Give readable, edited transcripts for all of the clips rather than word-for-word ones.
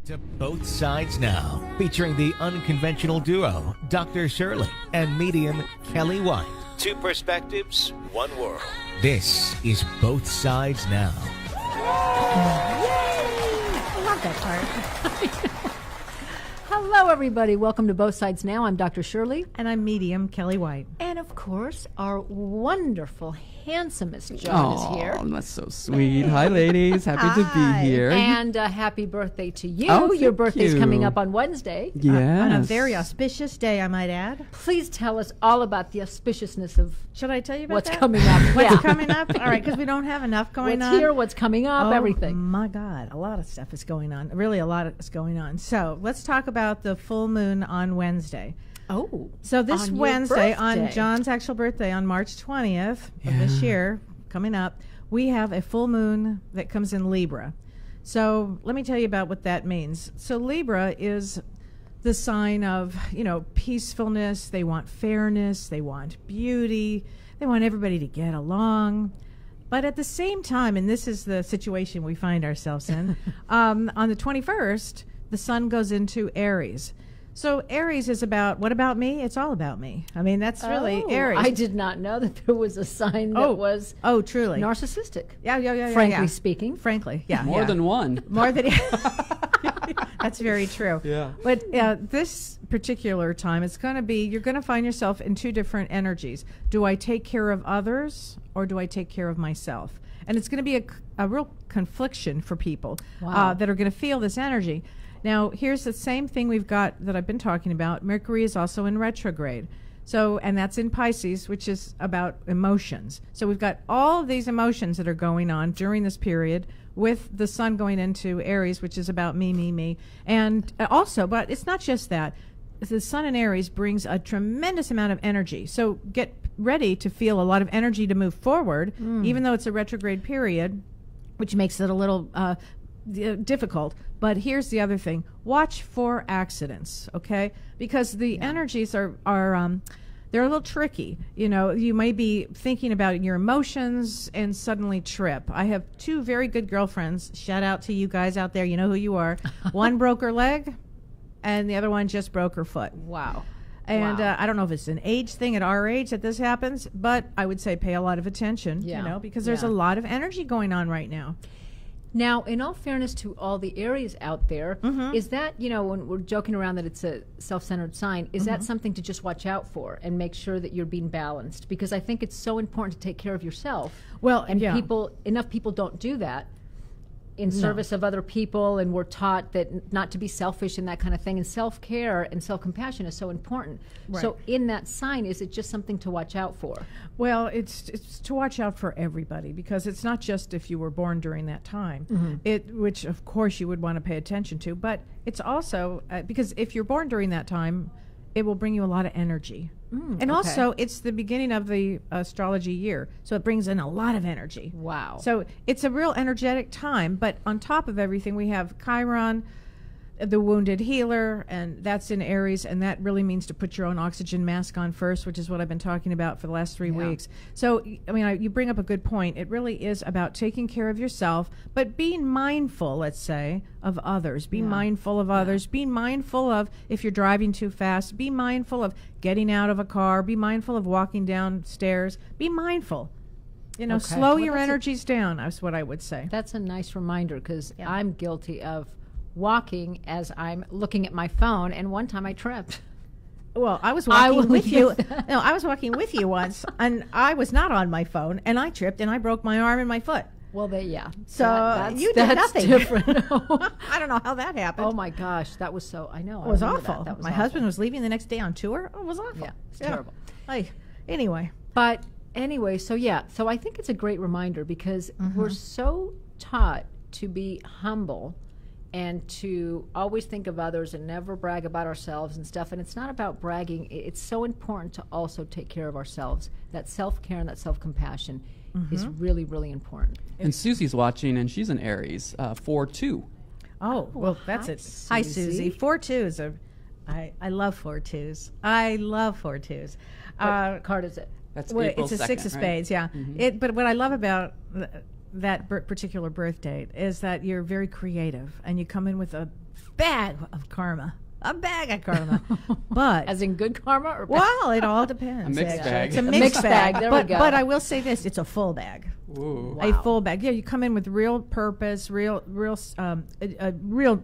To Both Sides Now, featuring the unconventional duo, Dr. Shirley and medium Kelly White. Two perspectives, one world. This is Both Sides Now. Yay! I love that part. Hello, everybody. Welcome to Both Sides Now. I'm Dr. Shirley. And I'm medium Kelly White. And, of course, our wonderful, handsomest John is here. Oh, that's so sweet. Hi, ladies. Happy to be here. And happy birthday to you. Oh, Your thank birthday's you. coming up on Wednesday. Yes. On a very auspicious day, I might add. Please tell us all about the auspiciousness of Should I tell you about what's that? coming up. What's Yeah. coming up? All right, because we don't have enough going What's on. here, what's coming up, Oh, everything. my God. A lot of stuff is going on. Really, a lot is going on. So let's talk about the full moon on Wednesday. Oh. So this on your Wednesday, on birthday. John's actual birthday, on March 20th of this year, coming up, we have a full moon that comes in Libra. So let me tell you about what that means. So Libra is the sign of, peacefulness. They want fairness. They want beauty. They want everybody to get along. But at the same time, and this is the situation we find ourselves in, on the 21st, the sun goes into Aries. So Aries is about, what about me? It's all about me. I mean, that's really Aries. I did not know that there was a sign that was truly. narcissistic. Yeah. Frankly speaking. Frankly, yeah. More than one. More than That's very true. Yeah. But this particular time, it's going to be, you're going to find yourself in two different energies. Do I take care of others or do I take care of myself? And it's going to be a real confliction for people that are going to feel this energy. Now, here's the same thing we've got that I've been talking about. Mercury is also in retrograde. So, and that's in Pisces, which is about emotions. So we've got all of these emotions that are going on during this period with the sun going into Aries, which is about me. And also, but it's not just that. The sun in Aries brings a tremendous amount of energy. So get ready to feel a lot of energy to move forward, even though it's a retrograde period, which makes it a little difficult. But here's the other thing: watch for accidents, okay? Because the energies are they're a little tricky. You may be thinking about your emotions and suddenly trip. I have two very good girlfriends. Shout out to you guys out there. You know who you are. One broke her leg, and the other one just broke her foot. Wow. And I don't know if it's an age thing at our age that this happens, but I would say pay a lot of attention, because there's a lot of energy going on right now. Now, in all fairness to all the Aries out there, is that, when we're joking around that it's a self-centered sign, is that something to just watch out for and make sure that you're being balanced? Because I think it's so important to take care of yourself. Well, and enough people don't do that in service of other people, and we're taught that not to be selfish and that kind of thing. And self-care and self-compassion is so important. Right. So in that sign, is it just something to watch out for? Well, it's to watch out for everybody, because it's not just if you were born during that time, which of course you would want to pay attention to, but it's also because if you're born during that time, it will bring you a lot of energy. And also, it's the beginning of the astrology year, so it brings in a lot of energy. Wow. So it's a real energetic time, but on top of everything, we have Chiron, the wounded healer, and that's in Aries, and that really means to put your own oxygen mask on first, which is what I've been talking about for the last 3 weeks. So, I mean, you bring up a good point. It really is about taking care of yourself, but being mindful, let's say, of others. Be mindful of others. Be mindful of, if you're driving too fast, be mindful of getting out of a car. Be mindful of walking downstairs. Be mindful. Slow your energies down, is what I would say. That's a nice reminder, because I'm guilty of walking as I'm looking at my phone, and one time I tripped. Well, I was walking with you. No, I was walking with you once, and I was not on my phone, and I tripped, and I broke my arm and my foot. Well, So you did nothing. Different. I don't know how that happened. Oh my gosh, that was so. I know It was I remember awful. That was my awful. husband was leaving the next day on tour. Oh, it was awful. Yeah, it's terrible. Anyway. But anyway, so I think it's a great reminder, because we're so taught to be humble and to always think of others and never brag about ourselves and stuff. And it's not about bragging. It's so important to also take care of ourselves. That self-care and that self-compassion is really, really important. And Susie's watching, and she's an Aries, 4-2. Oh, well, that's it. Hi, Susie. 4 2s are. I love 4 2s. I love 4 2s. What card is it? That's Well, April it's a 2nd, six of right? spades, yeah. But what I love about that particular birth date is that you're very creative and you come in with a bag of karma. A bag of karma. But As in good karma or bad? well, it all depends. A mixed actually. bag. It's a A mixed, mixed bag. bag. There we but, go. but I will say this, it's a full bag. Ooh. A full bag. Yeah, you come in with real purpose, a real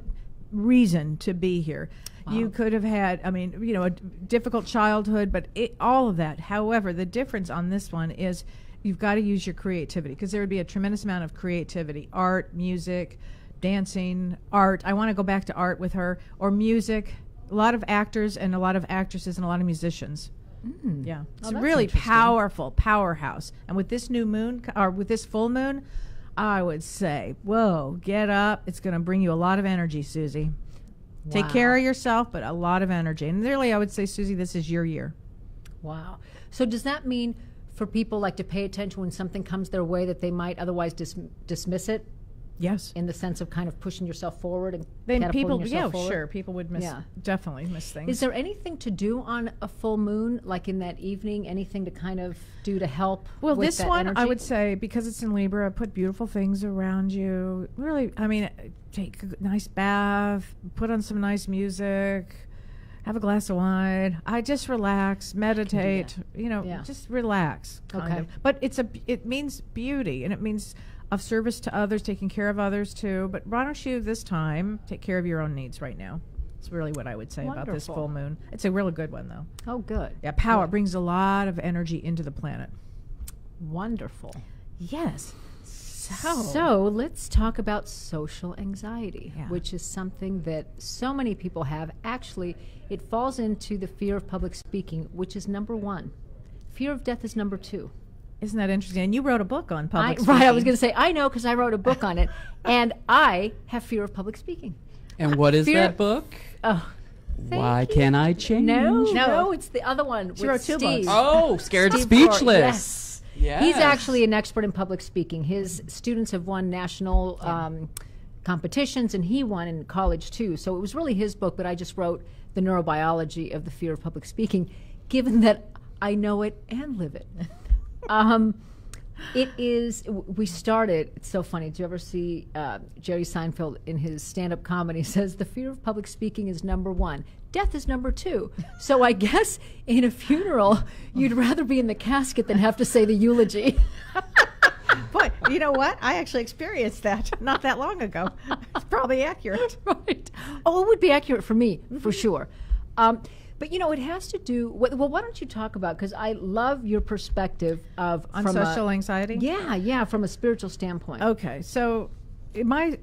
reason to be here. You could have had, a difficult childhood, but all of that. However, the difference on this one is you've got to use your creativity, because there would be a tremendous amount of creativity, art, music, dancing, art. I want to go back to art with her, or music. A lot of actors and a lot of actresses and a lot of musicians. Yeah, it's that's really interesting. powerful powerhouse. And with this new moon, or with this full moon, I would say, whoa, get up. It's going to bring you a lot of energy, Susie. Take Wow. care of yourself, but a lot of energy. And really, I would say, Susie, this is your year. Wow. So does that mean for people like to pay attention when something comes their way that they might otherwise dismiss it, Yes. in the sense of kind of pushing yourself forward and Then catapulting people, yourself forward? sure, people would definitely miss things. Is there anything to do on a full moon, like in that evening? Anything to kind of do to help? Well, with this that one, I energy? would say, because it's in Libra, put beautiful things around you. Really, take a nice bath, put on some nice music, have a glass of wine. I just relax, meditate, Yeah. just relax. Kind Okay. of. But it means beauty, and it means of service to others, taking care of others too. But why don't you this time take care of your own needs right now? That's really what I would say about this Wonderful. full moon. It's a really good one, though. Oh, good. Yeah, power Good. brings a lot of energy into the planet. Wonderful. Yes. So let's talk about social anxiety, Yeah. which is something that so many people have. Actually, it falls into the fear of public speaking, which is number 1. Fear of death is number 2. Isn't that interesting? And you wrote a book on public speaking. Right, I was going to say, I know because I wrote a book on it, and I have fear of public speaking. And what is Fear- that book? Oh, Why Can I Change? no, it's the other one. She with wrote 2 Steve. books. Oh, Scared Steve Speechless. Rohr, yes. Yes. He's actually an expert in public speaking. His students have won national competitions, and he won in college too. So it was really his book, but I just wrote the neurobiology of the fear of public speaking, given that I know it and live it. It is, we started, it's so funny. Do you ever see Jerry Seinfeld in his stand-up comedy says the fear of public speaking is number 1. Death is number 2. So I guess in a funeral, you'd rather be in the casket than have to say the eulogy. Boy, you know what? I actually experienced that not that long ago. It's probably accurate. Right. Oh, it would be accurate for me, for sure. But it has to do. Well, why don't you talk about? Because I love your perspective of On from social anxiety? Yeah, from a spiritual standpoint. Okay, so my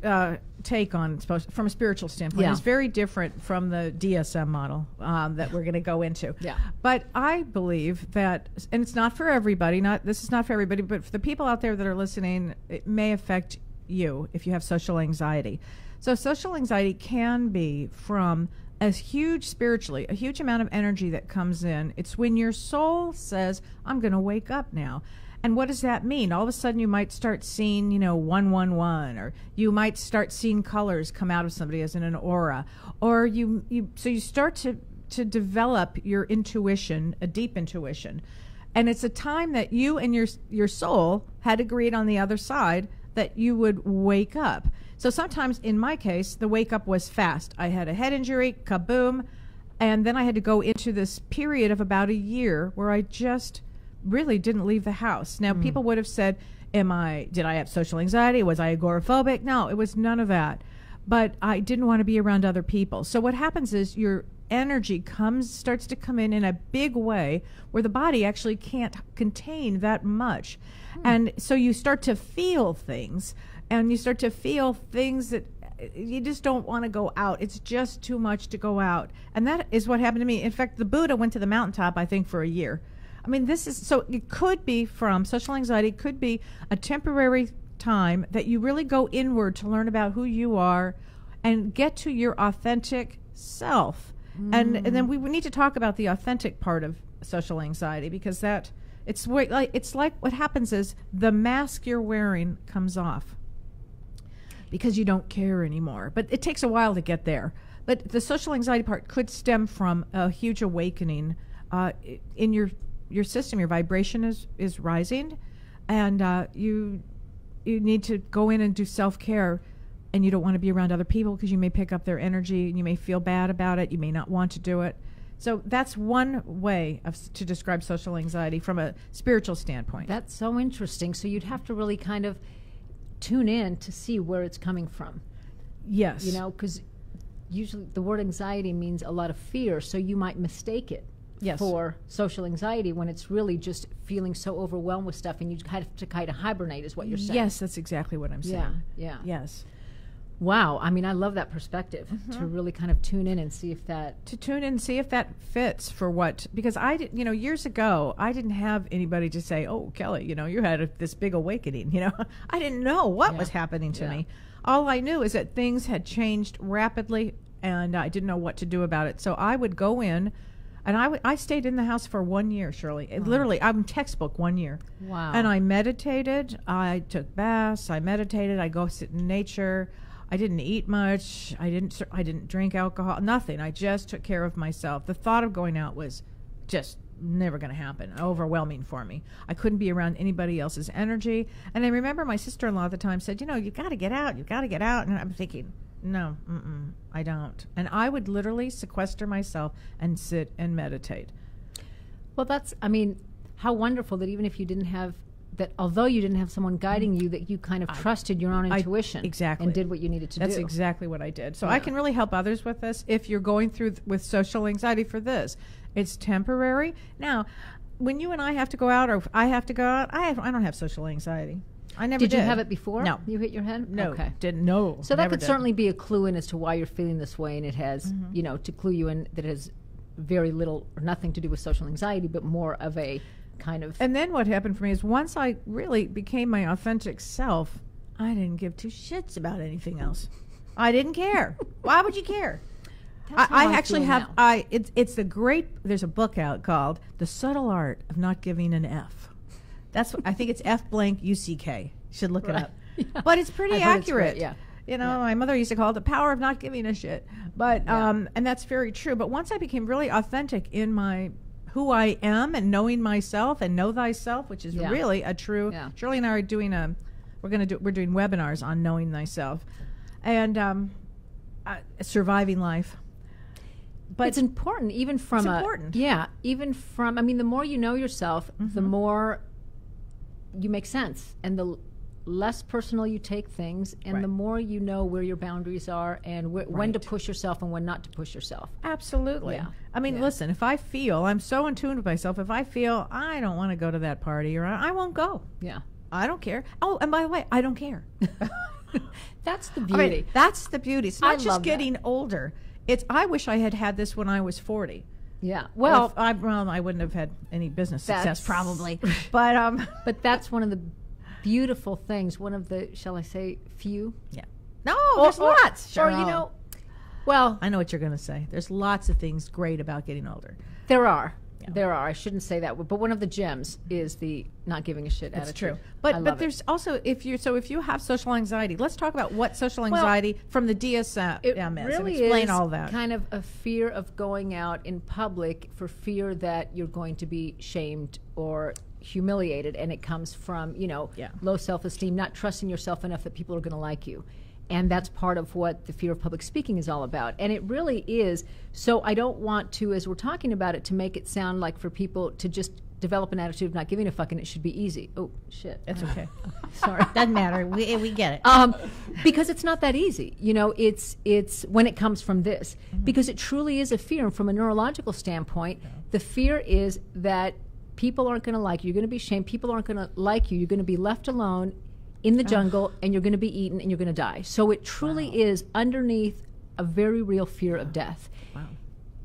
take on from a spiritual standpoint Yeah. is very different from the DSM model that we're going to go into. Yeah. But I believe that, and it's not for everybody. This is not for everybody, but for the people out there that are listening, it may affect you if you have social anxiety. So social anxiety can be from a huge amount of energy that comes in. It's when your soul says, I'm going to wake up now. And what does that mean? All of a sudden you might start seeing, 111, or you might start seeing colors come out of somebody as in an aura, or so you start to develop your intuition, a deep intuition. And it's a time that you and your soul had agreed on the other side that you would wake up. So sometimes, in my case, the wake up was fast. I had a head injury, kaboom, and then I had to go into this period of about a year where I just really didn't leave the house. Now, people would have said, did I have social anxiety? Was I agoraphobic? No, it was none of that. But I didn't want to be around other people. So what happens is your energy starts to come in a big way where the body actually can't contain that much. And so you start to feel things, and you start to feel things that you just don't want to go out. It's just too much to go out. And that is what happened to me. In fact, the Buddha went to the mountaintop, I think, for a year. I mean, so it could be from social anxiety, could be a temporary time that you really go inward to learn about who you are and get to your authentic self. And then we need to talk about the authentic part of social anxiety, because it's like what happens is the mask you're wearing comes off because you don't care anymore. But it takes a while to get there. But the social anxiety part could stem from a huge awakening in your system. Your vibration is rising, and you need to go in and do self-care, and you don't want to be around other people because you may pick up their energy and you may feel bad about it. You may not want to do it. So that's one way to describe social anxiety from a spiritual standpoint. That's so interesting. So you'd have to really kind of tune in to see where it's coming from. Yes. You know, because usually the word anxiety means a lot of fear, so you might mistake it for social anxiety when it's really just feeling so overwhelmed with stuff, and you have to kind of hibernate is what you're saying. Yes, that's exactly what I'm saying. Yeah. Yes. Wow. I mean, I love that perspective to really kind of tune in and see if that... To tune in and see if that fits for what... Because years ago, I didn't have anybody to say, oh, Kelly, you had this big awakening, I didn't know what was happening to me. All I knew is that things had changed rapidly, and I didn't know what to do about it. So I would go in, and I stayed in the house for 1 year, Shirley. Literally, I'm textbook 1 year. Wow. And I meditated. I took baths. I meditated. I go sit in nature. I didn't eat much. I didn't drink alcohol. Nothing. I just took care of myself. The thought of going out was just never going to happen. Overwhelming for me. I couldn't be around anybody else's energy. And I remember my sister-in-law at the time said, you've got to get out. You've got to get out. And I'm thinking, no, I don't. And I would literally sequester myself and sit and meditate. Well, how wonderful that even if you didn't have that, although you didn't have someone guiding you, that you kind of trusted your own intuition and did what you needed to do. That's exactly what I did. So I can really help others with this. If you're going through with social anxiety for this, it's temporary. Now, when you and I have to go out, or if I have to go out, I don't have social anxiety. I never did. Did you have it before? No. You hit your head? No. Okay. Didn't. No. So that could certainly be a clue in as to why you're feeling this way, and it has, to clue you in that it has very little or nothing to do with social anxiety, but more of a kind of... And then what happened for me is once I really became my authentic self, I didn't give two shits about anything else. I didn't care. Why would you care? I actually have... It's the great... There's a book out called The Subtle Art of Not Giving an F. That's I think it's F blank UCK. You should look it up. Yeah. But it's pretty accurate. It's great, my mother used to call it the power of not giving a shit. But and that's very true. But once I became really authentic in my who I am and knowing myself and know thyself, which is really a true. Yeah. Shirley and I are doing we're doing webinars on knowing thyself and surviving life. But it's important, even from the more you know yourself, the more you make sense, and the less personal you take things, and the more you know where your boundaries are and when to push yourself and when not to push yourself. Absolutely. Yeah. I mean, listen, if I feel, I'm so in tune with myself, if I feel I don't want to go to that party, or I won't go. Yeah. I don't care. Oh, and by the way, I don't care. That's the beauty. I mean, that's the beauty. It's not just getting older. I wish I had this when I was 40. Yeah. Well, I wouldn't have had any business success probably. But that's one of the beautiful things. One of the, shall I say, few? Yeah. No, there's lots. Or well, I know what you're going to say. There's lots of things great about getting older. There are. Yeah. There are. I shouldn't say that, but one of the gems is the not giving a shit attitude. That's true. But there's also if you have social anxiety, let's talk about what social anxiety from the DSM is. Really and explain is all that. Kind of a fear of going out in public for fear that you're going to be shamed or humiliated, and it comes from low self-esteem, not trusting yourself enough that people are going to like you. And that's part of what the fear of public speaking is all about. And it really is. So I don't want to, as we're talking about it, to make it sound like for people to just develop an attitude of not giving a fuck and it should be easy. Oh, shit. That's okay. Sorry. Doesn't matter. We get it. Because it's not that easy. It's when it comes from this. Mm-hmm. Because it truly is a fear. And from a neurological standpoint, the fear is that people aren't going to like you. You're going to be shamed. People aren't going to like you. You're going to be left alone in the jungle, and you're going to be eaten, and you're going to die. So it truly is underneath a very real fear of death. Wow.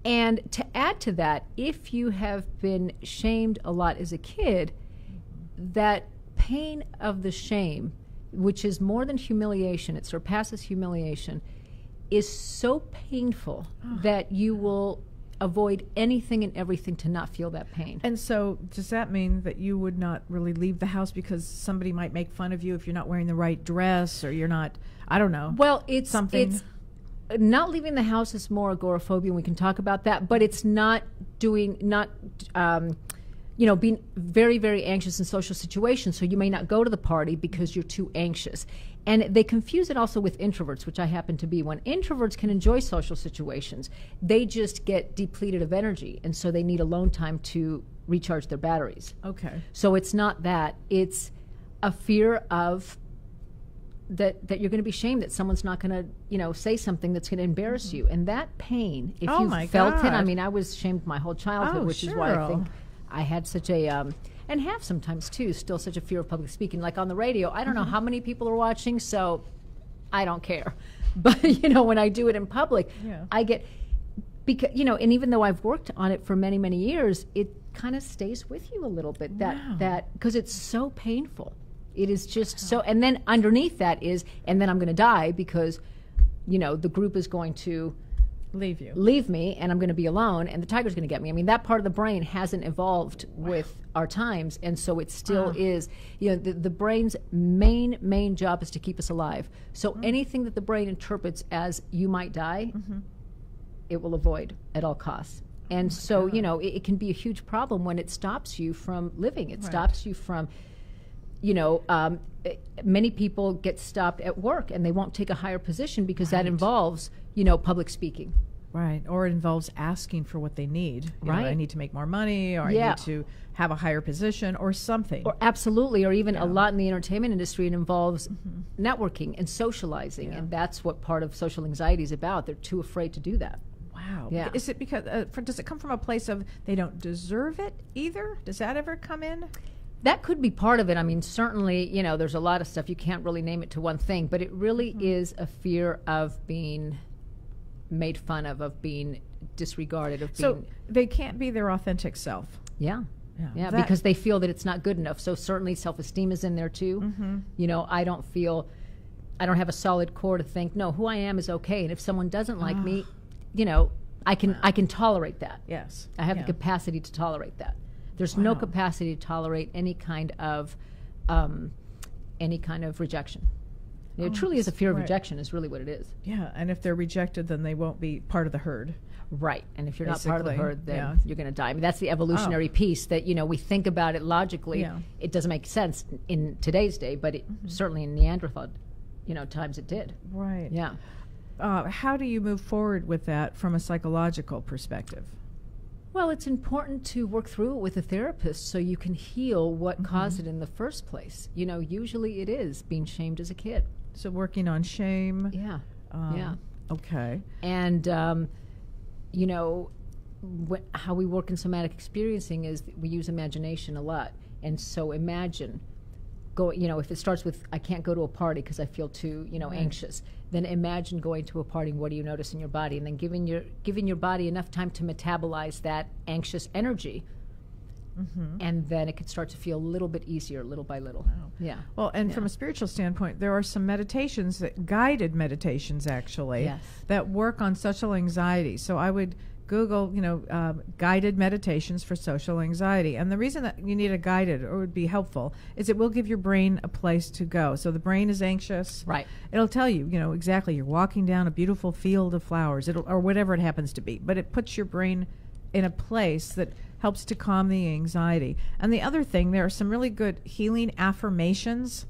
And to add to that, if you have been shamed a lot as a kid, that pain of the shame, which is more than humiliation, it surpasses humiliation, is so painful that you will avoid anything and everything to not feel that pain. And so does that mean that you would not really leave the house because somebody might make fun of you if you're not wearing the right dress, or you're not, I don't know. Well, it's not leaving the house is more agoraphobia, and we can talk about that, but it's not being very, very anxious in social situations. So you may not go to the party because you're too anxious. And they confuse it also with introverts, which I happen to be. When introverts can enjoy social situations, they just get depleted of energy. And so they need alone time to recharge their batteries. Okay. So it's not that. It's a fear of that you're going to be shamed, that someone's not going to, say something that's going to embarrass you. And that pain, if Oh you my felt it, God. I mean, I was shamed my whole childhood, Oh, which is why I Cheryl. think I had such a, and have sometimes too, still such a fear of public speaking. Like on the radio, I don't know how many people are watching, so I don't care. But, when I do it in public, Yeah. I get, because, and even though I've worked on it for many, many years, it kind of stays with you a little bit, Wow. that because it's so painful. It is just so, and then underneath that is, and then I'm going to die because, the group is going to Leave me and I'm going to be alone and the tiger's going to get me. I mean, that part of the brain hasn't evolved with our times, and so it still is, the brain's main job is to keep us alive. So anything that the brain interprets as you might die, it will avoid at all costs. And so, it can be a huge problem when it stops you from living. It stops you from, many people get stopped at work and they won't take a higher position because that involves, public speaking. Right. Or it involves asking for what they need. Right. I need to make more money, or I Yeah. need to have a higher position or something. Or absolutely, or even a lot in the entertainment industry, it involves networking and socializing, Yeah. and that's what part of social anxiety is about. They're too afraid to do that. Wow. Yeah. Is it because, does it come from a place of they don't deserve it either? Does that ever come in? That could be part of it. I mean, certainly, there's a lot of stuff. You can't really name it to one thing, but it really is a fear of being made fun of being disregarded, of So being... they can't be their authentic self. Yeah. Yeah. Yeah, That- because they feel that it's not good enough. So certainly self-esteem is in there too. I don't have a solid core to think, no, who I am is okay. And if someone doesn't like me, I can tolerate that. Yes. I have Yeah. the capacity to tolerate that. There's no Wow. capacity to tolerate any kind of rejection. It truly is a fear of right. rejection is really what it is. Yeah. And if they're rejected, then they won't be part of the herd. Right. And if you're not part of the Basically, herd, then yeah. you're going to die. I mean, that's the evolutionary piece that, we think about it logically. Yeah. It doesn't make sense in today's day, but it, certainly in Neanderthal, times it did. Right. Yeah. How do you move forward with that from a psychological perspective? Well, it's important to work through it with a therapist so you can heal what caused it in the first place. Usually it is being shamed as a kid. So working on shame. Yeah. Yeah. Okay. And, how we work in somatic experiencing is we use imagination a lot. And so imagine, if it starts with, I can't go to a party because I feel too, anxious, then imagine going to a party and what do you notice in your body? And then giving your body enough time to metabolize that anxious energy. And then it can start to feel a little bit easier, little by little. Yeah. Well, and from a spiritual standpoint, there are some meditations, guided meditations actually, Yes. that work on social anxiety. So I would Google, guided meditations for social anxiety. And the reason that you need a guided or would be helpful is it will give your brain a place to go. So the brain is anxious. Right. It'll tell you, exactly. You're walking down a beautiful field of flowers, or whatever it happens to be. But it puts your brain in a place that helps to calm the anxiety. And the other thing, there are some really good healing affirmations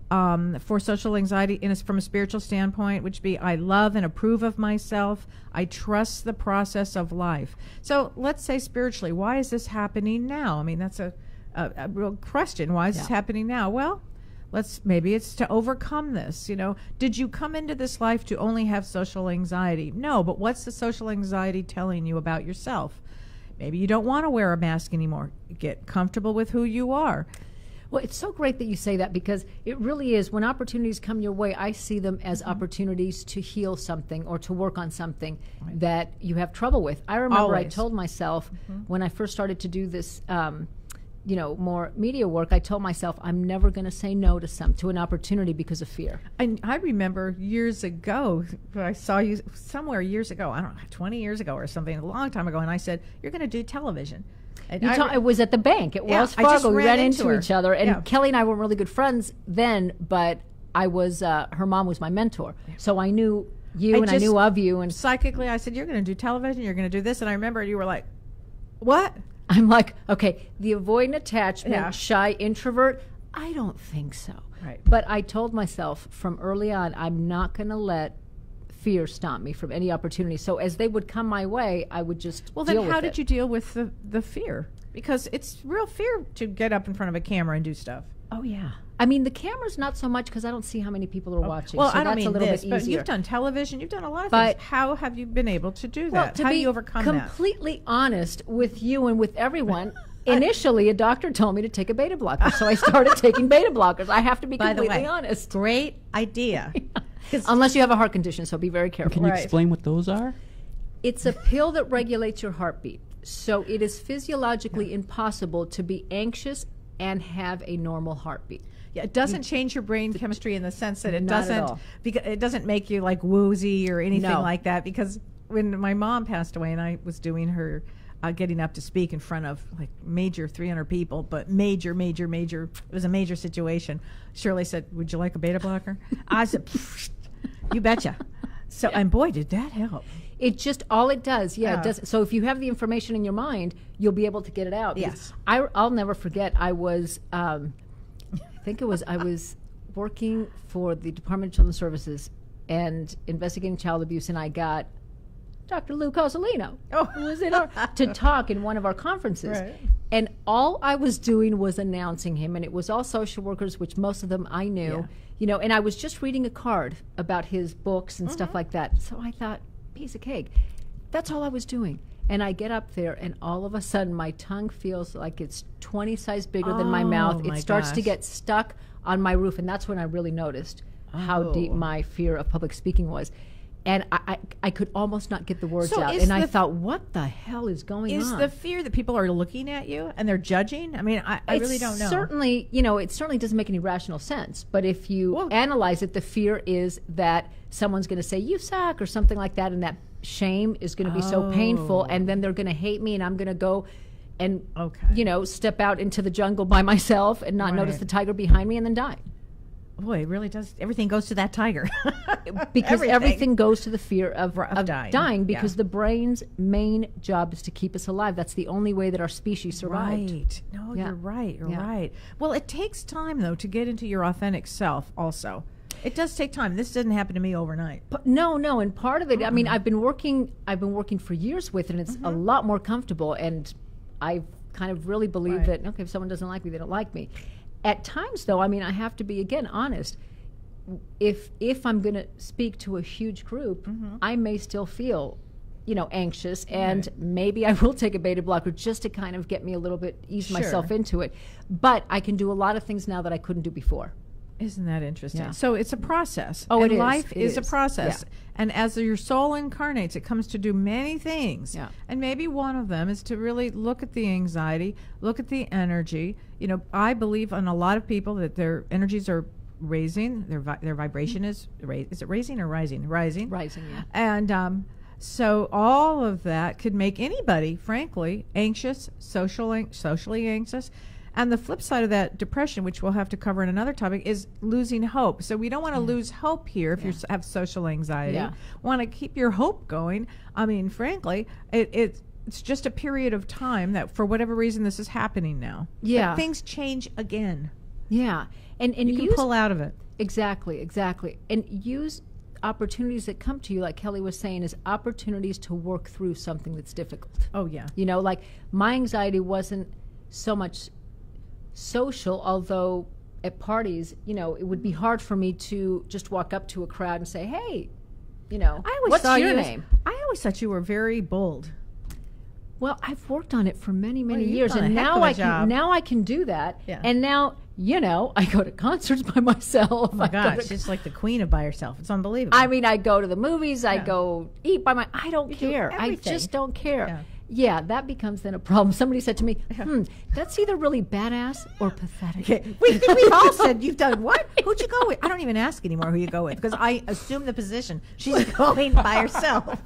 for social anxiety from a spiritual standpoint, which be, I love and approve of myself. I trust the process of life. So let's say spiritually, why is this happening now? I mean, that's a real question. Why is this happening now? Well, maybe it's to overcome this. Did you come into this life to only have social anxiety? No, but what's the social anxiety telling you about yourself? Maybe you don't want to wear a mask anymore. Get comfortable with who you are. Well, it's so great that you say that because it really is. When opportunities come your way, I see them as opportunities to heal something or to work on something that you have trouble with. I remember I Always. told myself when I first started to do this, more media work, I told myself I'm never going to say no to an opportunity because of fear. And I remember years ago, I saw you somewhere years ago, I don't know, 20 years ago or something, a long time ago, and I said, you're going to do television. And It was at the bank at Wells I just Fargo. We ran into into her. each other, and Yeah. Kelly and I weren't really good friends then, but I was her mom was my mentor, so I knew you and I knew of you. And psychically, I said, you're going to do television, you're going to do this. And I remember you were like, what? I'm like, okay, the avoidant attachment, Yeah. shy introvert, I don't think so. Right. But I told myself from early on, I'm not going to let fear stop me from any opportunity. So as they would come my way, I would just Well, deal then with how it. did you deal with the fear? Because it's real fear to get up in front of a camera and do stuff. Oh, yeah. I mean, the camera's not so much because I don't see how many people are watching. Well, so I don't that's mean a little this, bit but easier. you've done television, you've done a lot of But- things. How have you been able to do Well, that? to How do be you overcome that? completely honest with you and with everyone, initially a doctor told me to take a beta blocker, so I started taking beta blockers. I have to be By the completely way, honest. great idea. 'Cause- Unless you have a heart condition, so be very careful. Can you Right. explain what those are? It's a pill that regulates your heartbeat. So it is physiologically impossible to be anxious and have a normal heartbeat. Yeah, it doesn't change your brain chemistry in the sense that it Not at doesn't all. because it doesn't make you like woozy or anything No. like that. Because when my mom passed away and I was doing her getting up to speak in front of like major 300 people, but major, it was a major situation. Shirley said, "Would you like a beta blocker?" I said, "You betcha." So and boy, did that help. It just, all it does, Yeah. it does. So if you have the information in your mind, you'll be able to get it out. Yes. I'll never forget, I was, I was working for the Department of Children's Services and investigating child abuse, and I got Dr. Lou Cosolino, who was in to talk in one of our conferences. Right. And all I was doing was announcing him, and it was all social workers, which most of them I knew, and I was just reading a card about his books and stuff like that. So I thought, piece of cake. That's all I was doing. And I get up there, and all of a sudden, my tongue feels like it's 20 sizes bigger than my mouth. It my starts to gosh. get stuck on my roof, and that's when I really noticed how deep my fear of public speaking was. And I could almost not get the words So out. is And I the- thought, what the hell is going Is on? the fear that people are looking at you and they're judging? I mean, I really don't know. Certainly, it certainly doesn't make any rational sense. But if you Well- analyze it, the fear is that someone's going to say, you suck, or something like that. And that shame is going to be so painful. And then they're going to hate me, and I'm going to go and, step out into the jungle by myself and not notice Right. the tiger behind me and then die. Boy, it really does. Everything goes to that tiger. Because everything goes to the fear of dying. because Yeah. the brain's main job is to keep us alive. That's the only way that our species survived. Right. No, Yeah. you're right. You're Yeah. right. Well, it takes time, though, to get into your authentic self also. It does take time. This didn't happen to me overnight. But no, and part of it, I mean, I've been working for years with it, and it's a lot more comfortable. And I kind of really believe Right. that, okay, if someone doesn't like me, they don't like me. At times, though, I mean, I have to be, again, honest. If I'm going to speak to a huge group, I may still feel, anxious, and maybe I will take a beta blocker just to kind of get me a little bit, ease myself into it. But I can do a lot of things now that I couldn't do before. Isn't that interesting? Yeah. So it's a process. Oh, and it is. life It is a is. process. Yeah. And as your soul incarnates, it comes to do many things. Yeah. And maybe one of them is to really look at the anxiety, look at the energy. I believe in a lot of people that their energies are raising. Their vibration is it raising or rising? Rising. Rising, yeah. And so all of that could make anybody, frankly, anxious, socially anxious. And the flip side of that, depression, which we'll have to cover in another topic, is losing hope. So we don't want to lose hope here if you have social anxiety. Yeah. Want to keep your hope going. I mean, frankly, it's just a period of time that for whatever reason this is happening now. Yeah. But things change again. Yeah. And You can pull out of it. Exactly. And use opportunities that come to you, like Kelly was saying, as opportunities to work through something that's difficult. Oh, yeah. Like my anxiety wasn't so much social, although at parties, it would be hard for me to just walk up to a crowd and say, hey, I always what's saw your you name? I always thought you were very bold. Well, I've worked on it for many you've years, done and a heck now of a I job. can I can do that. Yeah. And now, I go to concerts by myself. Oh, my I go gosh. to- She's like the queen of by herself. It's unbelievable. I mean, I go to the movies. I go eat by I don't do care. I everything. just don't care. Yeah. Yeah, that becomes then a problem. Somebody said to me, that's either really badass or pathetic. We've all said, you've done what? Who'd you go with? I don't even ask anymore who you go with because I assume the position. She's going by herself.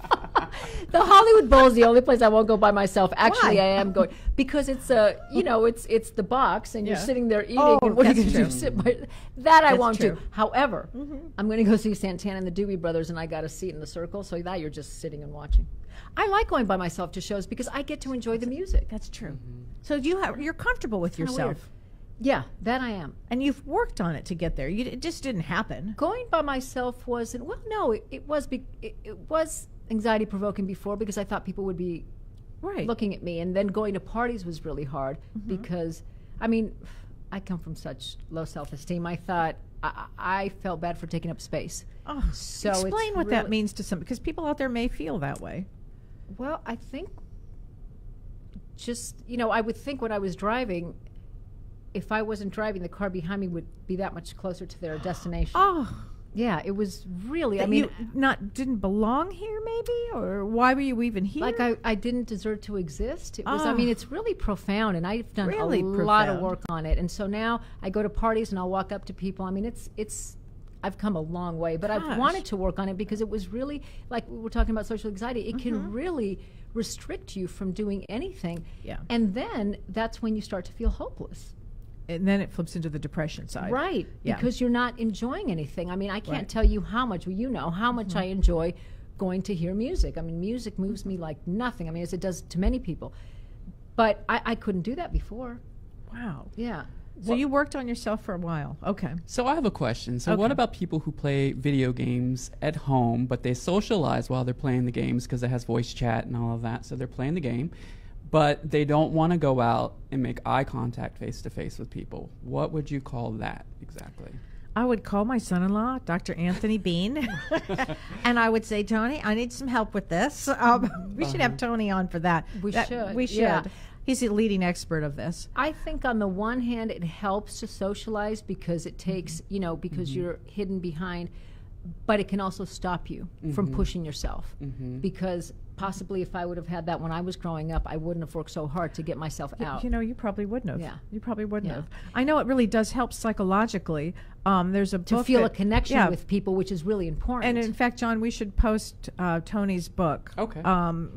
The Hollywood Bowl is the only place I won't go by myself. Actually, Why? I am going because it's it's the box, and you're Yeah. sitting there eating. Oh, and what are you that's going to do? true. Sit by that? I That's won't true. do. However, I'm going to go see Santana and the Doobie Brothers, and I got a seat in the circle. So that you're just sitting and watching. I like going by myself to shows because I get to enjoy the music. That's true. So you're comfortable with Kinda yourself, weird. Yeah, that I am. and you've worked on it to get there. It just didn't happen. Going by myself wasn't no. It was anxiety provoking before because I thought people would be Right. looking at me, and then going to parties was really hard Mm-hmm. because I mean I come from such low self-esteem. I thought I felt bad for taking up space. Oh, So explain it's what that really- means to some, because people out there may feel that way. Well, I think just I would think when I was driving, if I wasn't driving, the car behind me would be that much closer to their destination. Oh, Yeah, it was really. I that mean, you didn't belong here, maybe, or why were you even here? like I didn't deserve to exist. It was. I Oh. mean, it's really profound, and I've done Really a lot of profound. work on it. And so now I go to parties and I'll walk up to people. I mean, it's. I've come a long way, but I've Gosh. wanted to work on it because it was really like we were talking about social anxiety. It can really restrict you from doing anything. Yeah. And then that's when you start to feel hopeless. And then it flips into the depression side. Right. Yeah. Because you're not enjoying anything. I mean, I can't Right. tell you how much, well, you know, how much I enjoy going to hear music. I mean, music moves me like nothing. I mean, as it does to many people. But I couldn't do that before. Wow. Yeah. So you worked on yourself for a while. Okay. So I have a question. So what Okay. about people who play video games at home, but they socialize while they're playing the games because it has voice chat and all of that? So they're playing the game, but they don't want to go out and make eye contact face to face with people. What would you call that exactly? I would call my son-in-law, Dr. Anthony Bean, and I would say, Tony, I need some help with this. We should have Tony on for that. We should, We should. yeah. He's the leading expert of this. I think on the one hand, it helps to socialize because it takes, because you're hidden behind, but it can also stop you from pushing yourself. Because possibly if I would have had that when I was growing up, I wouldn't have worked so hard to get myself out. You probably wouldn't have. Yeah. You probably wouldn't Yeah. have. I know it really does help psychologically. There's a To book feel that- a connection yeah. with people, which is really important. And in fact, John, we should post Tony's book. Okay.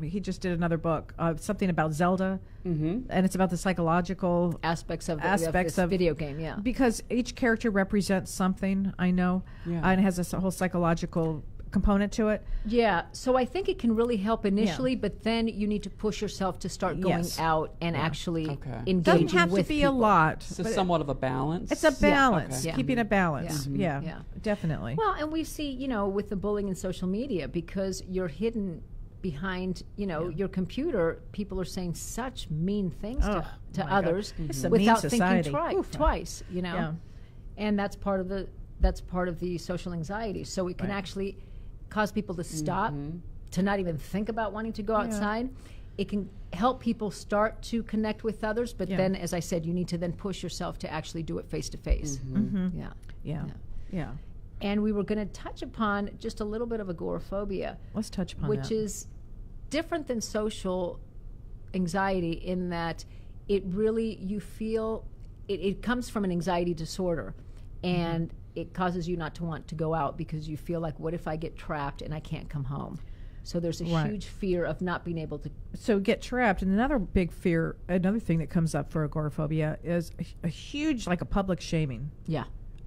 He just did another book, something about Zelda, and it's about the psychological aspects of aspects this of video game, yeah. because each character represents something. I know, Yeah. and it has a whole psychological component to it. Yeah, so I think it can really help initially, but then you need to push yourself to start going Yes. out and actually Okay. engaging Doesn't have with to be people. a lot. So but somewhat of a balance. it's a balance, Okay. Yeah. keeping a balance. Yeah. Yeah, Yeah. definitely. Well, and we see, with the bullying in social media, because you're hidden behind, your computer, people are saying such mean things Oh, to my God. others This is a mean without society. thinking Oof. twice, Yeah. And that's part of the social anxiety. So it can Right. actually cause people to stop, to not even think about wanting to go outside. It can help people start to connect with others, but Yeah. then, as I said, you need to then push yourself to actually do it face to face. Yeah. Yeah. And we were going to touch upon just a little bit of agoraphobia, Let's touch upon which that. is different than social anxiety in that it really, you feel, it comes from an anxiety disorder. And it causes you not to want to go out because you feel like, what if I get trapped and I can't come home? So there's a Right. huge fear of not being able to. So get trapped. And another big fear, another thing that comes up for agoraphobia is a huge, like a public shaming. Yeah.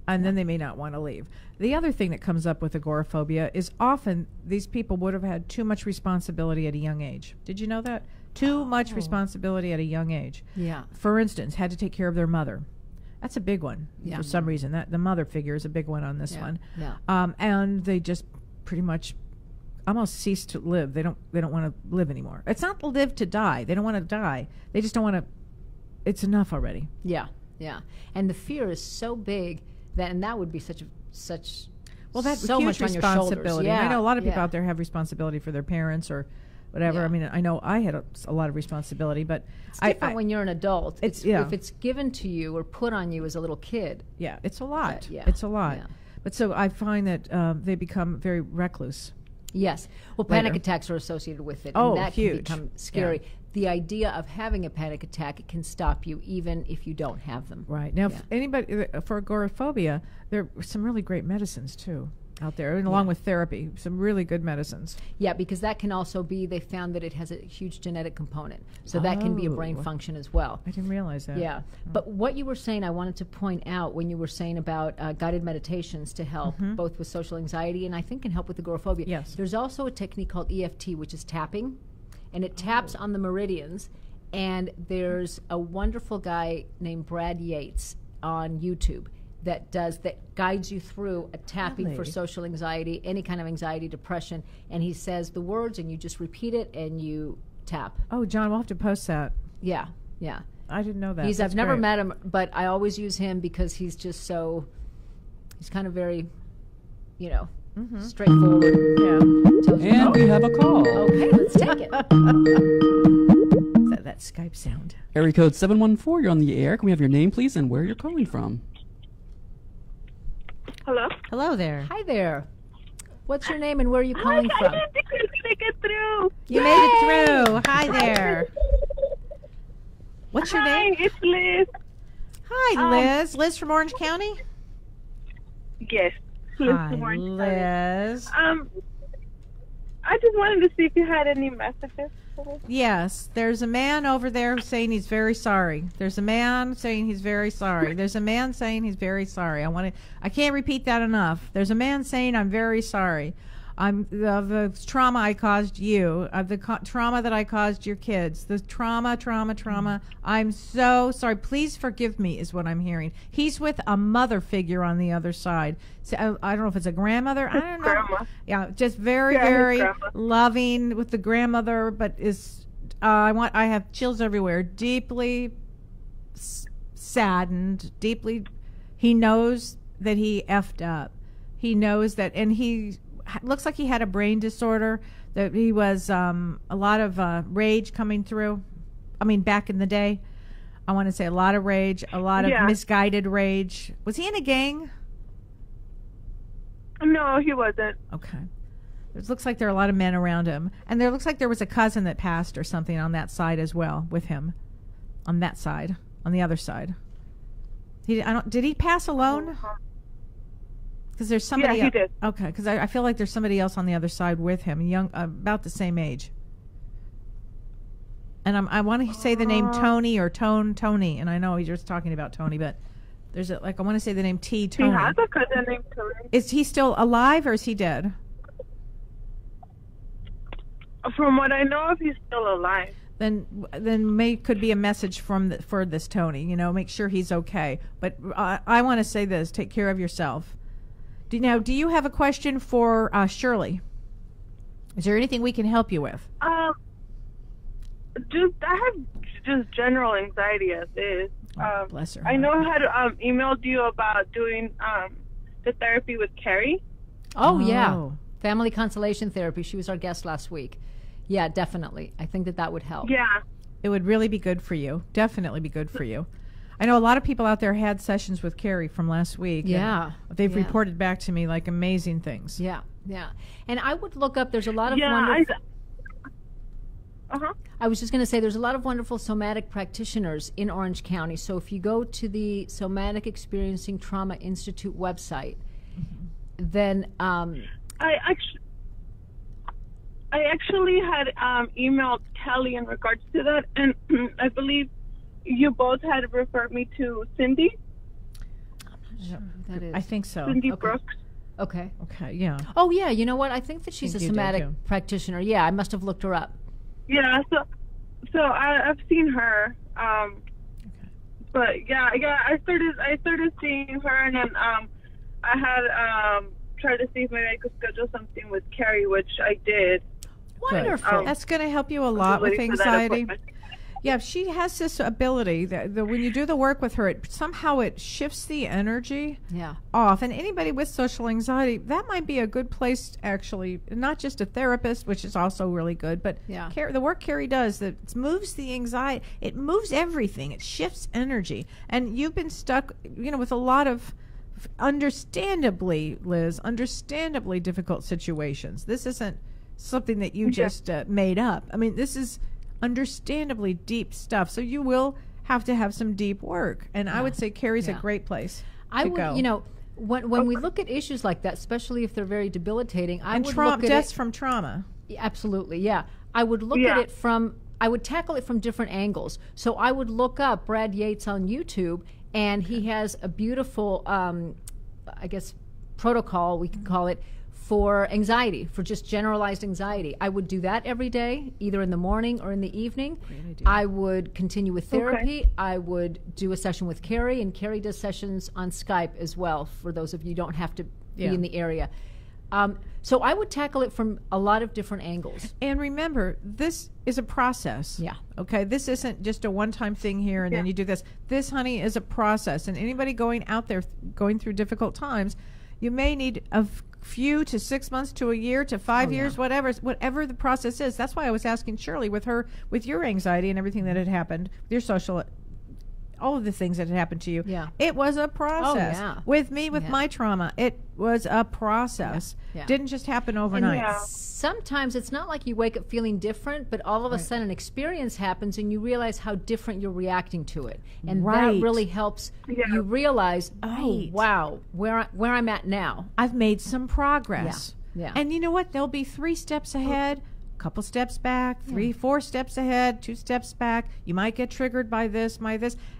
And then they may not want to leave. The other thing that comes up with agoraphobia is often these people would have had too much responsibility at a young age. Did you know that? Too much responsibility at a young age. Yeah. For instance, had to take care of their mother. That's a big one Yeah. for some reason. That the mother figure is a big one on this Yeah. one. Yeah. And they just pretty much almost cease to live. They don't want to live anymore. It's not live to die. They don't want to die. They just don't want to. It's enough already. Yeah. Yeah. And the fear is so big and that would be such Well, that's so huge much on your shoulders. responsibility. Yeah. I know a lot of people yeah. out there have responsibility for their parents or whatever. Yeah. I mean, I know I had a lot of responsibility, but It's different when you're an adult. It's- yeah. If it's given to you or put on you as a little kid. yeah, it's a lot. Yeah. It's a lot. Yeah. But so I find that they become very recluse. Yes. Well, panic Later. attacks are associated with it. Oh, and that huge. can become scary. Yeah. The idea of having a panic attack can stop you even if you don't have them. Right. Now, Yeah. if anybody for agoraphobia, there are some really great medicines too. out there, and along with therapy, some really good medicines. Yeah, because that can also be, they found that it has a huge genetic component. So that can be a brain function as well. I didn't realize that. Yeah. But what you were saying, I wanted to point out when you were saying about guided meditations to help both with social anxiety and I think can help with agoraphobia. Yes. There's also a technique called EFT, which is tapping, and it taps on the meridians. And there's a wonderful guy named Brad Yates on YouTube that guides you through a tapping for Really? social anxiety, any kind of anxiety, depression, and he says the words and you just repeat it and you tap. Oh, John, we'll have to post that. Yeah. I didn't know that. I've never met him, but I always use him because he's just he's kind of very, straightforward. Yeah. And we have a call. Okay, let's take it. That Skype sound. Area code 714, you're on the air. Can we have your name, please, and where you're calling from? Hello? Hello there. Hi there. What's your name and where are you calling from? I couldn't make it through. You made it through. Hi there. What's your Hi, name? it's Liz. Hi, Liz. Liz from Orange County? Yes. Liz Hi, from Orange County. Liz. I just wanted to see if you had any messages for me. Yes, there's a man over there saying he's very sorry. There's a man saying he's very sorry. There's a man saying he's very sorry. I can't repeat that enough. There's a man saying I'm very sorry. I'm the trauma I caused you, trauma that I caused your kids, the trauma. I'm so sorry. Please forgive me is what I'm hearing. He's with a mother figure on the other side. So I don't know if it's a grandmother. I don't know. Grandma. Yeah, just very His grandma. loving with the grandmother, but I have chills everywhere. Deeply saddened. Deeply, he knows that he effed up. He knows that, and he looks like he had a brain disorder, that he was a lot of rage coming through. I mean, back in the day, I want to say a lot of rage, a lot of misguided rage. Was he in a gang? No, he wasn't. Okay. It looks like there are a lot of men around him. And there looks like there was a cousin that passed or something on that side as well with him. On that side. On the other side. Did he pass alone? Because there's somebody. Yeah, he did. Okay, because I feel like there's somebody else on the other side with him, young, about the same age. And I want to say the name Tony or Tony, and I know you're just talking about Tony, but there's I want to say the name Tony. He has a cousin named Tony. Is he still alive or is he dead? From what I know of, he's still alive. Then could be a message for this Tony. Make sure he's okay. But I want to say this: take care of yourself. Do you have a question for Shirley? Is there anything we can help you with? I have just general anxiety as is. Bless her. I know I had emailed you about doing the therapy with Carrie. Oh, yeah. Family constellation therapy. She was our guest last week. Yeah, definitely. I think that would help. Yeah. It would really be good for you. Definitely be good for you. I know a lot of people out there had sessions with Carrie from last week. Yeah. They've reported back to me like amazing things. Yeah. And I would look up, there's a lot of wonderful... I was just going to say there's a lot of wonderful somatic practitioners in Orange County. So if you go to the Somatic Experiencing Trauma Institute website, then... I actually had emailed Kelly in regards to that, and I believe you both had referred me to Cindy. I'm not sure who that is. I think so. Cindy Brooks. Okay. Okay, yeah. Oh, yeah. You know what? I think that she's a you did, somatic too. practitioner. Yeah, I must have looked her up. Yeah, so I've seen her. But yeah, I started seeing her, and then I had tried to see if maybe I could schedule something with Carrie, which I did. Wonderful. That's going to help you a lot with waiting for that anxiety. appointment. Yeah, she has this ability that when you do the work with her, somehow it shifts the energy off. And anybody with social anxiety, that might be a good place, actually, not just a therapist, which is also really good, but the work Carrie does, that moves the anxiety, it moves everything, it shifts energy. And you've been stuck, with a lot of, understandably, Liz, difficult situations. This isn't something that you just made up. I mean, this is understandably deep stuff. So you will have to have some deep work. And I would say Carrie's a great place to go. when we look at issues like that, especially if they're very debilitating, I And would look at deaths it, from trauma. absolutely, yeah. I would look at it from, I would tackle it from different angles. So I would look up Brad Yates on YouTube, and he has a beautiful, I guess, protocol, we could call it, for anxiety, for just generalized anxiety. I would do that every day, either in the morning or in the evening. I would continue with therapy. I would do a session with Carrie, and Carrie does sessions on Skype as well, for those of you who don't have to be in the area. So I would tackle it from a lot of different angles. And remember, this is a process. Yeah. Okay, this isn't just a one-time thing here and then you do this. This, honey, is a process. And anybody going out there, going through difficult times, you may need a few to 6 months to a year to 5 years, whatever the process is. That's why I was asking Shirley with your anxiety and everything that had happened, your social, all of the things that had happened to you. Yeah. It was a process. With me, with my trauma, it was a process. Didn't just happen overnight. Sometimes it's not like you wake up feeling different, but all of a sudden an experience happens and you realize how different you're reacting to it. And that really helps you realize, oh, wow, where I'm at now. I've made some progress. Yeah. And you know what? There'll be 3 steps ahead, a couple steps back, 3, 4 steps ahead, 2 steps back. You might get triggered by this,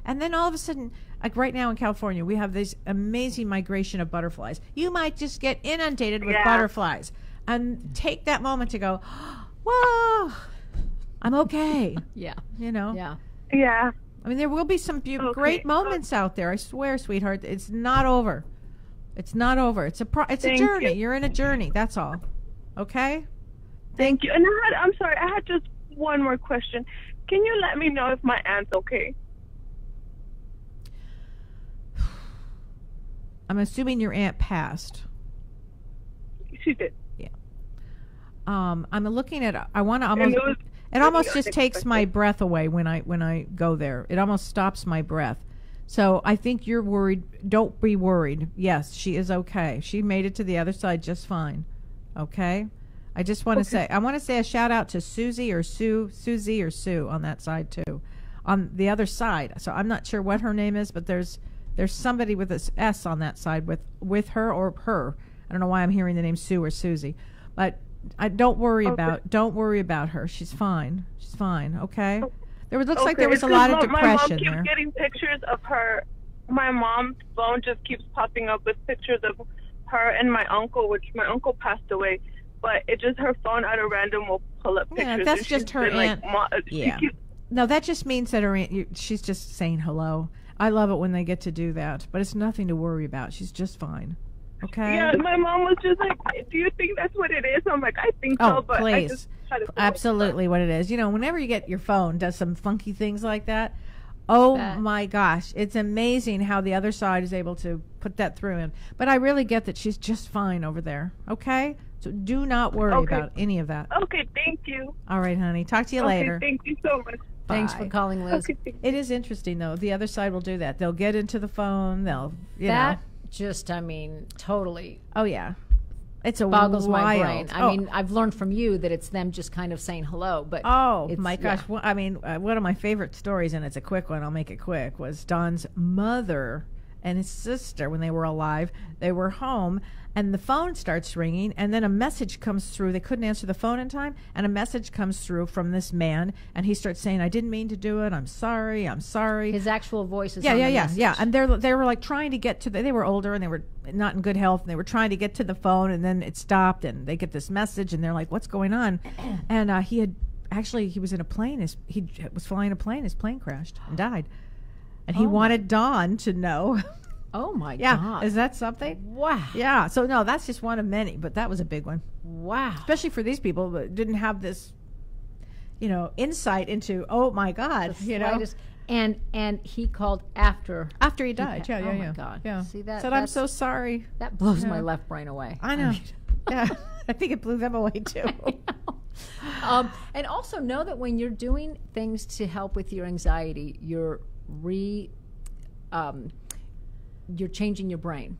and then all of a sudden, like right now in California, we have this amazing migration of butterflies. You might just get inundated with butterflies, and take that moment to go, whoa, I'm okay. You know? Yeah. I mean, there will be some great moments out there. I swear, sweetheart, it's not over. It's not over. It's a journey. You're in a journey. That's all. Okay? Thank you. And I'm sorry, I had just one more question. Can you let me know if my aunt's okay? I'm assuming your aunt passed. She did. Yeah. I'm looking at. I want to almost. It almost just takes my breath away when I go there. It almost stops my breath. So I think you're worried. Don't be worried. Yes, she is okay. She made it to the other side just fine. Okay. I just want to say. I want to say a shout out to Susie or Sue on that side too, on the other side. So I'm not sure what her name is, but there's somebody with this S on that side with her or her. I don't know why I'm hearing the name Sue or Susie, but don't worry about her. She's fine. She's fine. Okay. There looks like there was a lot of depression there. My mom keeps getting pictures of her. My mom's phone just keeps popping up with pictures of her and my uncle, which my uncle passed away. But it just her phone at a random will pull up pictures. Yeah, that's just her aunt. No, that just means that her aunt. She's just saying hello. I love it when they get to do that, but it's nothing to worry about. She's just fine. Okay. Yeah, my mom was just like, "Do you think that's what it is?" I'm like, "I think so," but please. I just try to absolutely what it is. You know, whenever you get your phone does some funky things like that. Oh my gosh, it's amazing how the other side is able to put that through him. But I really get that she's just fine over there. Okay. So do not worry about any of that. Okay, thank you. All right, honey. Talk to you later. Thank you so much. Thanks for calling, Liz. Okay, it is interesting, though. The other side will do that. They'll get into the phone. They'll, you know. Just, I mean, totally. Oh, yeah. It's a boggles wild. My brain. I mean, I've learned from you that it's them just kind of saying hello. But my gosh. Well, I mean, one of my favorite stories, and it's a quick one, I'll make it quick, was Don's mother and his sister, when they were alive, they were home, and the phone starts ringing, and then a message comes through. They couldn't answer the phone in time, and a message comes through from this man, and he starts saying, "I didn't mean to do it. I'm sorry. I'm sorry." His actual voice is yeah. And they were like trying to get to they were older, and they were not in good health, and they were trying to get to the phone, and then it stopped, and they get this message, and they're like, "What's going on?" And he was in a plane. He was flying a plane. His plane crashed and died. And he wanted Dawn to know. Oh, my God. Is that something? Wow. Yeah. So, no, that's just one of many, but that was a big one. Wow. Especially for these people that didn't have this, insight into, oh, my God, And he called after he died. Yeah. Oh, my God. Yeah. See that? Said, I'm so sorry. That blows my left brain away. I know. Yeah. I think it blew them away, too. And also know that when you're doing things to help with your anxiety, you're changing your brain.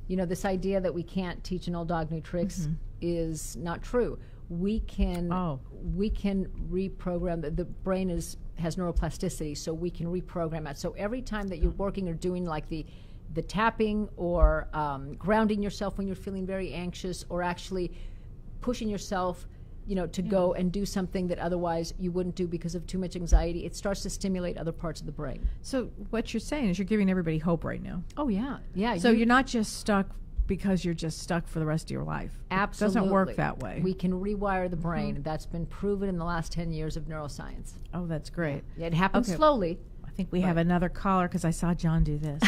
This idea that we can't teach an old dog new tricks is not true. We can reprogram. The brain has neuroplasticity, so we can reprogram it. So every time that you're working or doing like the the tapping or grounding yourself when you're feeling very anxious, or actually pushing yourself, to go and do something that otherwise you wouldn't do because of too much anxiety, it starts to stimulate other parts of the brain. So what you're saying is you're giving everybody hope right now. Oh, yeah. Yeah. So you're not just stuck because you're just stuck for the rest of your life. Absolutely. It doesn't work that way. We can rewire the brain. Mm-hmm. That's been proven in the last 10 years of neuroscience. Oh, that's great. Yeah, it happens slowly. I think we have another caller because I saw John do this.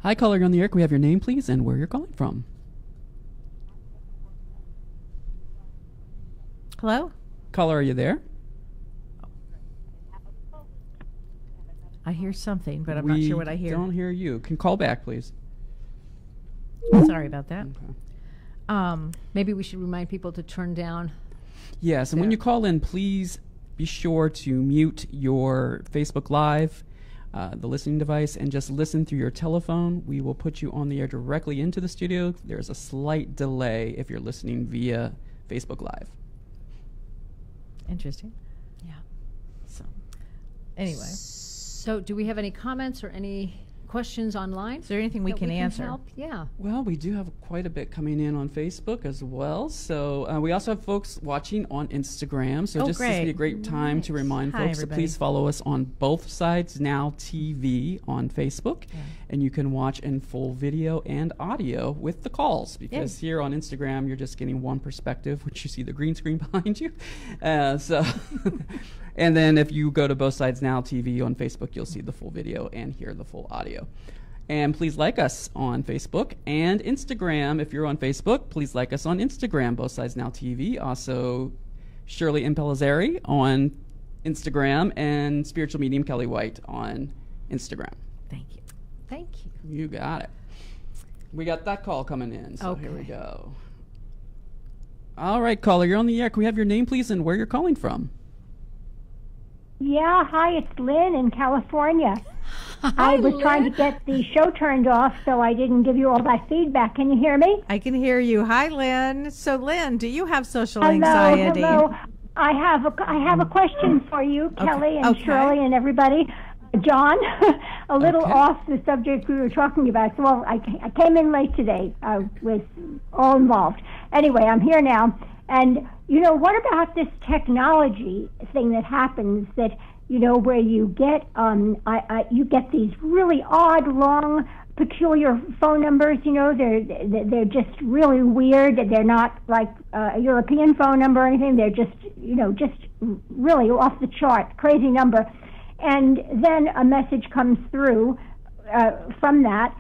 Hi, caller, you're on the air. Can we have your name, please, and where you're calling from? Hello? Caller, are you there? I hear something, but I'm not sure what I hear. We don't hear you. Can call back, please. Sorry about that. Okay. Maybe we should remind people to turn down. Yes, and when you call in, please be sure to mute your Facebook Live, the listening device, and just listen through your telephone. We will put you on the air directly into the studio. There's a slight delay if you're listening via Facebook Live. Interesting. Yeah. So, anyway. So, do we have any comments or any questions online? Is there anything we can answer? Help? Yeah. Well, we do have quite a bit coming in on Facebook as well. So we also have folks watching on Instagram. So this is a great time to remind folks to please follow us on Both Sides Now TV on Facebook. Yeah. And you can watch in full video and audio with the calls, because here on Instagram, you're just getting one perspective, which you see the green screen behind you. And then if you go to Both Sides Now TV on Facebook, you'll see the full video and hear the full audio. And please like us on Facebook and Instagram. If you're on Facebook, please like us on Instagram, Both Sides Now TV. Also, Shirley Impellizzeri on Instagram, and Spiritual Medium Kelly White on Instagram. Thank you. Thank you. You got it. We got that call coming in, so here we go. All right, caller, you're on the air. Can we have your name, please, and where you're calling from? Yeah, hi, it's Lynn in California. I was trying to get the show turned off, so I didn't give you all that feedback. Can you hear me? I can hear you. Hi, Lynn. So, Lynn, do you have social anxiety? Hello. I have a question for you, Kelly and Shirley and everybody. John, a little off the subject we were talking about. So, well, I came in late today with all involved. Anyway, I'm here now. And, what about this technology thing that happens that, where you get you get these really odd, long, peculiar phone numbers, they're just really weird. They're not like a European phone number or anything. They're just, just really off the chart, crazy number. And then a message comes through from that,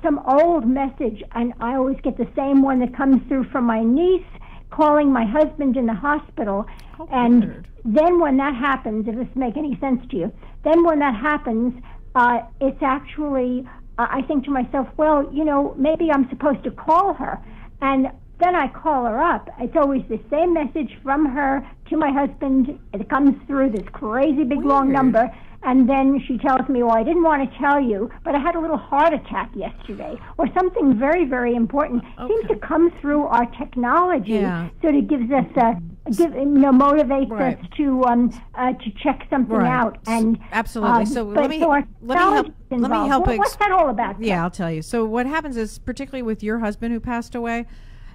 some old message, and I always get the same one that comes through from my niece, calling my husband in the hospital. And then when that happens, if this makes any sense to you, then when that happens, it's actually, I think to myself, well, maybe I'm supposed to call her. And then I call her up. It's always the same message from her to my husband. It comes through this crazy big long number. And then she tells me, well, I didn't want to tell you, but I had a little heart attack yesterday, or something very, very important. Seems to come through our technology, so it gives us, motivates us to check something out. And absolutely. So let me help. What's that all about? Yeah, I'll tell you. So what happens is, particularly with your husband who passed away,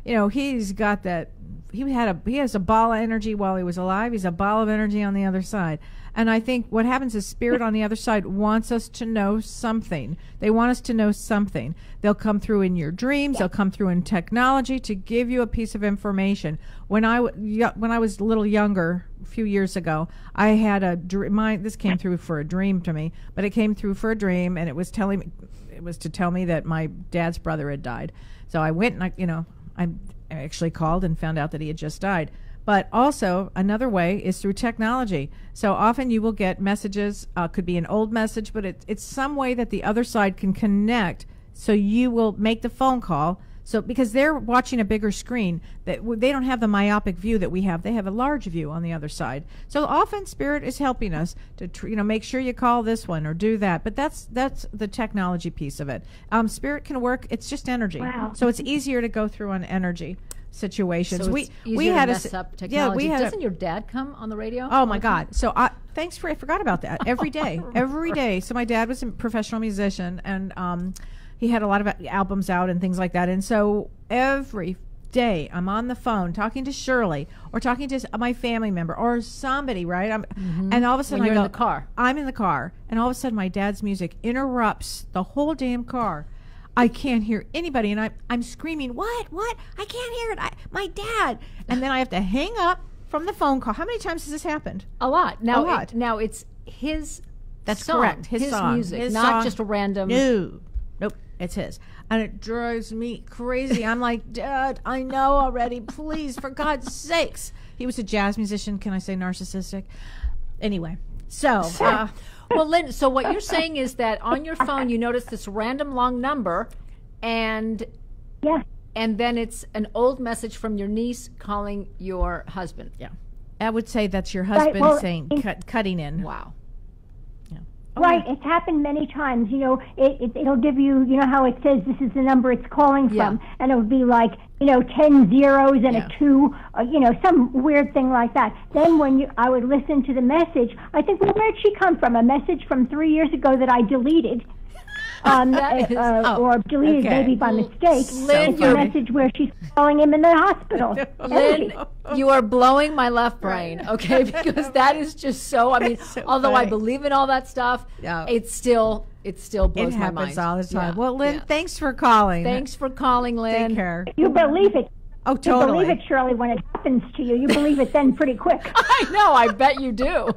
he's got that. He has a ball of energy while he was alive. He's a ball of energy on the other side. And I think what happens is spirit on the other side wants us to know something. They want us to know something. They'll come through in your dreams. They'll come through in technology to give you a piece of information. When I was a little younger, a few years ago, I had a dream. This came through for a dream to me, but it came through for a dream, and it was to tell me that my dad's brother had died. So I went and I actually called and found out that he had just died. But also, another way is through technology. So often you will get messages, could be an old message, but it's some way that the other side can connect, so you will make the phone call. So because they're watching a bigger screen, that they don't have the myopic view that we have. They have a large view on the other side. So often Spirit is helping us to make sure you call this one or do that. But that's the technology piece of it. Spirit can work. It's just energy. Wow. So it's easier to go through on energy situations. So we had to mess up technology. Doesn't your dad come on the radio? Oh my God! So thanks for, I forgot about that. Every day, every day. So my dad was a professional musician, and he had a lot of albums out and things like that. And so every day I'm on the phone talking to Shirley or talking to my family member or somebody, right? And all of a sudden When you're in the car. I'm in the car, and all of a sudden my dad's music interrupts the whole damn car. I can't hear anybody, and I'm screaming, what? I can't hear it. My dad. And then I have to hang up from the phone call. How many times has this happened? A lot. Now, A lot. Now it's his. That's song, correct. His song. music, His not song. just a random. No. Nope. It's his. And it drives me crazy. I'm like, Dad, I know already. Please, for God's sakes. He was a jazz musician. Can I say narcissistic? Anyway. So, Well, Lynn, so what you're saying is that on your phone you notice this random long number, and Yeah. and then it's an old message from your niece calling your husband. yeah. I would say that's your husband well, saying, cutting in. Wow. Right, it's happened many times. You know, it'll give you, you know how it says this is the number it's calling from, and it would be like, 10 zeros and a 2, some weird thing like that. Then when I would listen to the message, I think, well, where'd she come from? A message from 3 years ago that I deleted. Or deleted maybe by mistake. Lynn, it's a message where she's calling him in the hospital. Lynn, you are blowing my left brain, okay? Because that is just so. I mean, so although I funny. believe in all that stuff, it still blows It my happens mind. all the time. Yeah, Well, Lynn, yeah. thanks for calling. Thanks for calling, Lynn. Take care. You believe it. Oh, You totally. believe it, Shirley, when it happens to you. You believe it then pretty quick. I know. I bet you do.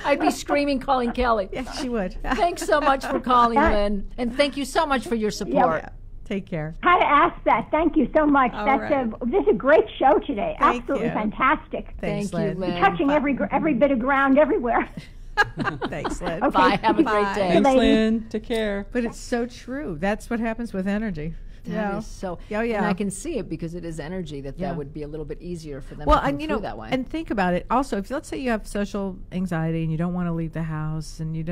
I'd be screaming, calling Kelly. Yeah, she would. Thanks so much for calling, Lynn, and thank you so much for your support. Yeah. Take care. How to ask that. Thank you so much. All That's right. this is a great show today. Thank Absolutely you. fantastic. Thanks, Thank you, Lynn. Lynn. Touching every bit of ground everywhere. Thanks, Lynn. Okay. Bye. Have a great Bye. day. Thanks, lady. Lynn. Take care. But it's so true. That's what happens with energy. That is so. Oh, yeah. And I can see it because it is energy that Yeah. would be a little bit easier for them Well, to come and through that way. and think about it. Also, if let's say you have social anxiety and you don't want to leave the house and you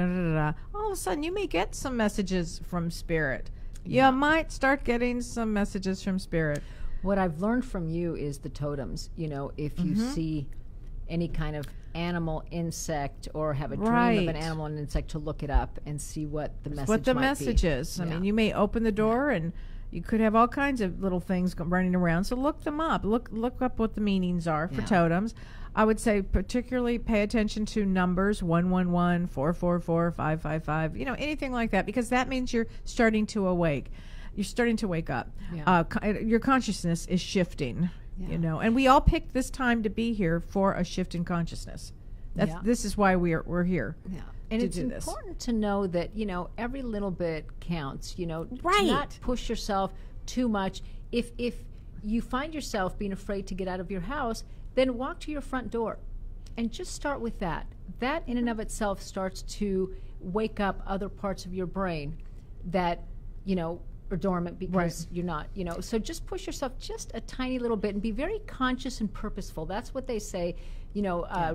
all of a sudden you may get some messages from spirit. You might start getting some messages from spirit. What I've learned from you is the totems. If you see any kind of animal, insect, or have a dream of Right. an animal and insect, to look it up and see what the message What the might message be. is. I Yeah. mean, you may open the door and you could have all kinds of little things running around. So look them up. Look up what the meanings are for Yeah. totems. I would say particularly pay attention to numbers 111, 444, 555. Anything like that, because that means you're starting to awake. You're starting to wake up. Yeah. Your consciousness is shifting. Yeah. And we all picked this time to be here for a shift in consciousness. Yeah. This is why we're here. Yeah. And to it's do this. important to know that, every little bit counts, Right. to not push yourself too much. If you find yourself being afraid to get out of your house, then walk to your front door and just start with that. That in and of itself starts to wake up other parts of your brain that, are dormant because you're not, so just push yourself just a tiny little bit and be very conscious and purposeful. That's what they say.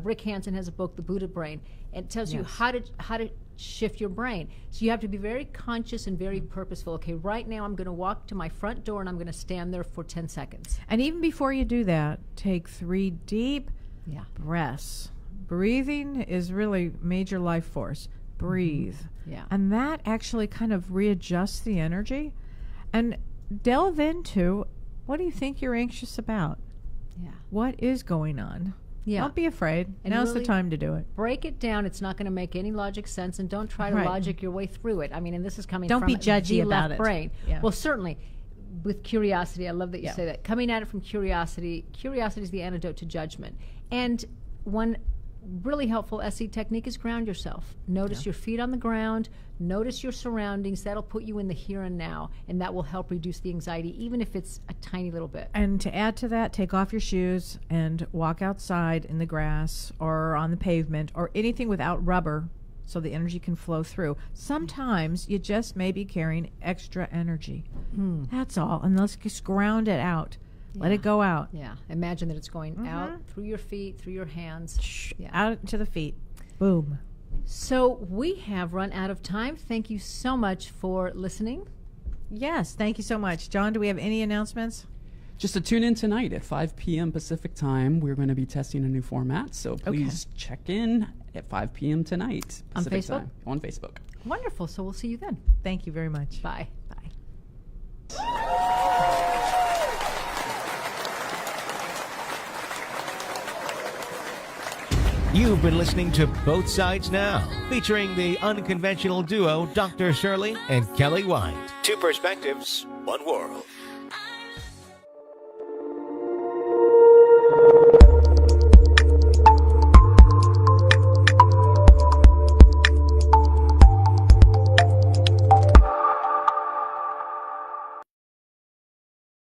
Rick Hansen has a book, The Buddha Brain, and it tells you how to shift your brain. So you have to be very conscious and very purposeful. Okay, right now I'm going to walk to my front door and I'm going to stand there for 10 seconds. And even before you do that, take 3 deep Yeah. breaths. Breathing is really major life force. Breathe. Yeah. And that actually kind of readjusts the energy. And delve into, what do you think you're anxious about? Yeah. What is going on? Yeah. Don't be afraid. And Now's really the time to do it. Break it down. It's not going to make any logic sense, and don't try to Right. logic your way through it. I mean, and this is coming Don't from be judgy the about left it. brain. Yeah. Well, certainly with curiosity. I love that you Yeah. say that. Coming at it from curiosity. Curiosity is the antidote to judgment. And one really helpful SE technique is ground yourself. Notice your feet on the ground. Notice your surroundings. That'll put you in the here and now, and that will help reduce the anxiety, even if it's a tiny little bit. And to add to that, take off your shoes and walk outside in the grass or on the pavement or anything without rubber so the energy can flow through. Sometimes you just may be carrying extra energy. That's all. And let's just ground it out. Let it go out. Yeah. Imagine that it's going out through your feet, through your hands. Yeah. Out to the feet. Boom. So we have run out of time. Thank you so much for listening. Yes, thank you so much. John, do we have any announcements? just to tune in tonight at 5 p.m. Pacific time. We're going to be testing a new format, so please check in at 5 p.m. tonight On Pacific Facebook? time. On Facebook. Wonderful. So we'll see you then. Thank you very much. Bye. Bye. You've been listening to Both Sides Now, featuring the unconventional duo Dr. Shirley and Kelly White. Two perspectives, one world.